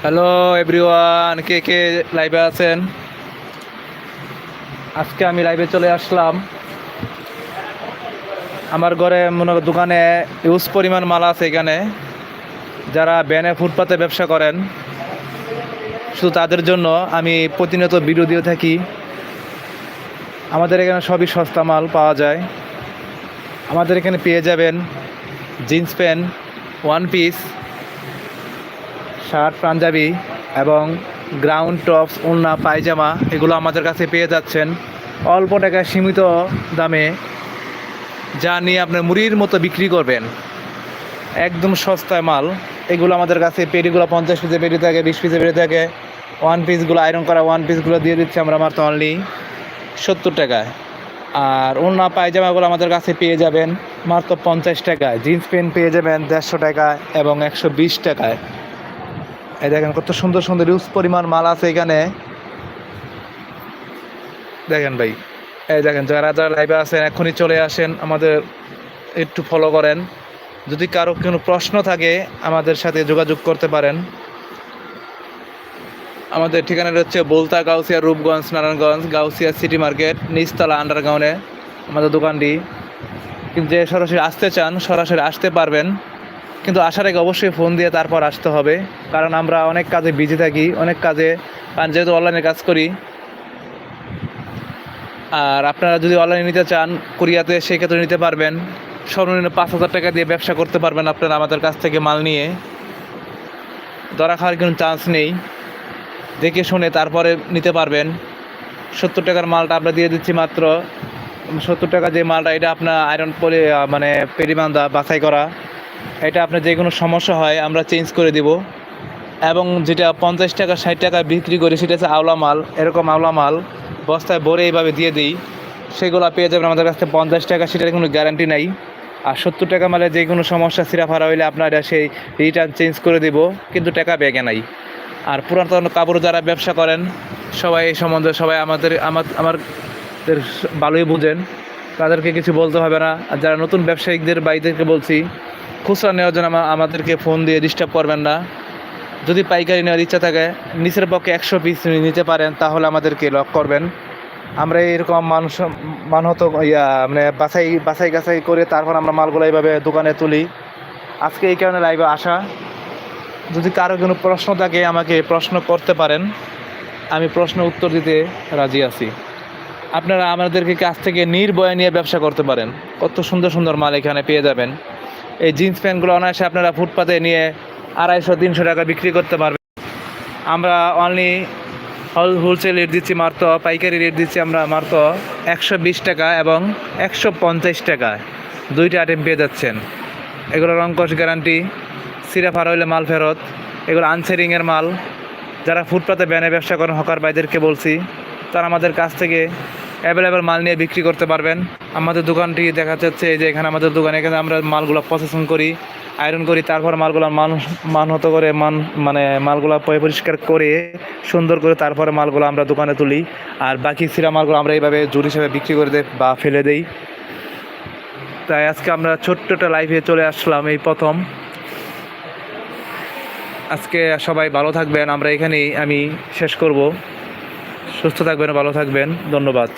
Hello everyone, কে কে লাইভে আছেন? আজকে আমি লাইভে চলে আসলাম। আমার ঘরে মনে হয় দোকানে ইউজ পরিমাণ মাল আছে এখানে। যারা ব্যানে ফুটপাতে ব্যবসা করেন, শুধু তাদের জন্য আমি প্রতিনিয়ত ভিডিও দিয়ে থাকি। আমাদের এখানে সবই সস্তা মাল পাওয়া যায়। আমাদের এখানে পেয়ে যাবেন jeans pant, one piece, shirt, panjabi এবং গ্রাউন্ড টপস, ওড়না, পায়জামা, এগুলো আমাদের কাছে পেয়ে যাচ্ছেন অল্প টাকায় সীমিত দামে, যা নিয়ে আপনার মুড়ির মতো বিক্রি করবেন। একদম সস্তায় মাল। এগুলো আমাদের কাছে পেটিগুলো 50 পিসে পেটি থাকে, 20 পিসে পেটি থাকে। ওয়ান পিসগুলো আয়রন করা ওয়ান পিসগুলো দিয়ে দিচ্ছি আমরা মাত্র অনলি 70 টাকায়। আর ওড়না পায়জামাগুলো আমাদের কাছে পেয়ে যাবেন মাত্র 50 টাকায়। জিন্স প্যান্ট পেয়ে যাবেন 150 টাকায় এবং 120 টাকায়। এই দেখেন কত সুন্দর সুন্দর ইউজ পরিমাণ মাল আছে এখানে। দেখেন ভাই, এই দেখেন যারা যারা লাইভে আছেন এখনই চলে আসেন, আমাদের একটু ফলো করেন। যদি কারো কোনো প্রশ্ন থাকে আমাদের সাথে যোগাযোগ করতে পারেন। আমাদের ঠিকানাটা হচ্ছে বলতা, গাউসিয়া, রূপগঞ্জ, নারায়ণগঞ্জ, গাউসিয়া সিটি মার্কেট, নিচতলা আন্ডারগ্রাউন্ডে আমাদের দোকানটি। কিন্তু যে সরাসরি আসতে চান সরাসরি আসতে পারবেন, কিন্তু আসার আগে অবশ্যই ফোন দিয়ে তারপর আসতে হবে, কারণ আমরা অনেক কাজে বিজি থাকি, অনেক কাজে, কারণ যেহেতু অনলাইনে কাজ করি। আর আপনারা যদি অনলাইনে নিতে চান কোরিয়াতে, সেক্ষেত্রে নিতে পারবেন। সর্বনিম্ন 5,000 টাকা দিয়ে ব্যবসা করতে পারবেন আপনারা আমাদের কাছ থেকে মাল নিয়ে। ধরা খাওয়ার কোনো চান্স নেই, দেখে শুনে তারপরে নিতে পারবেন। 70 টাকার মালটা আমরা দিয়ে দিচ্ছি মাত্র 70 টাকা। যে মালটা, এটা আপনার আয়রন পরে মানে পেরিবান্ধা বাছাই করা, এটা আপনার যে কোনো সমস্যা হয় আমরা চেঞ্জ করে দিব। এবং যেটা 50 টাকা 60 টাকা বিক্রি করি সেটা হচ্ছে আওলা মাল। এরকম আওলা মাল বস্তায় ভরে এইভাবে দিয়ে দিই, সেগুলো পেয়ে যাবেন আমাদের কাছে 50 টাকা, সেটার কোনো গ্যারান্টি নাই। আর 70 টাকা মালে যে কোনো সমস্যা সিরা ফারা হইলে আপনারা সেই রিটার্ন চেঞ্জ করে দিব, কিন্তু টাকা ব্যাগে নাই। আর পুরাতন কাপড় যারা ব্যবসা করেন সবাই এই সম্বন্ধে সবাই আমাদের ভালোই বুঝেন, তাদেরকে কিছু বলতে হবে না। আর যারা নতুন ব্যবসায়িকদের বাইদেরকে বলছি, খুচরা নেওয়ার জন্য আমাদেরকে ফোন দিয়ে ডিস্টার্ব করবেন না। যদি পাইকারি নেওয়ার ইচ্ছা থাকে, নিচের পক্ষে 100 পিস নিতে পারেন, তাহলে আমাদেরকে লক করবেন। আমরা এরকম মানুষ মানহত মানে বাছাই গাছাই করে তারপর আমরা মালগুলো এইভাবে দোকানে তুলি। আজকে এই কারণে লাইভে আসা। যদি কারো কোনো প্রশ্ন থাকে আমাকে প্রশ্ন করতে পারেন, আমি প্রশ্ন উত্তর দিতে রাজি আছি। আপনারা আমাদেরকে কাছ থেকে নির্ভয়ে নিয়ে ব্যবসা করতে পারেন। কত সুন্দর সুন্দর মাল এখানে পেয়ে যাবেন। এই জিন্স প্যান্টগুলো অনায়াসে আপনারা ফুটপাতে নিয়ে 250-300 টাকা বিক্রি করতে পারবেন। আমরা অনলি হোলসেল রেট দিচ্ছি মাত্র, পাইকারি রেট দিচ্ছি আমরা মাত্র 120 টাকা এবং 150 টাকায়। দুইটা আইটেম পেয়ে যাচ্ছেন। এগুলো রংকশ গ্যারান্টি, সিরা ফার হইলে মাল ফেরত। এগুলো আনসেরিংয়ের মাল। যারা ফুটপাতে ব্যানে ব্যবসা করেন হকার ভাইদেরকে বলছি, তারা আমাদের কাছ থেকে অ্যাভেলেবেল মাল নিয়ে বিক্রি করতে পারবেন। আমাদের দোকানটি দেখা যাচ্ছে এই যে এখানে আমাদের দোকানে, এখানে আমরা মালগুলো প্রসেসিং করি, আয়রন করি, তারপর মালগুলো মানহত করে মানে মালগুলো পরিষ্কার করে সুন্দর করে তারপরে মালগুলো আমরা দোকানে তুলি। আর বাকি ছিঁড়া মালগুলো আমরা এইভাবে জুর হিসেবে বিক্রি করে দেই বা ফেলে দেই। তাই আজকে আমরা ছোট্ট একটা লাইভে চলে আসলাম, এই প্রথম। আজকে সবাই ভালো থাকবেন, আমরা এখানেই আমি শেষ করব। সুস্থ থাকবেন, ভালো থাকবেন, ধন্যবাদ।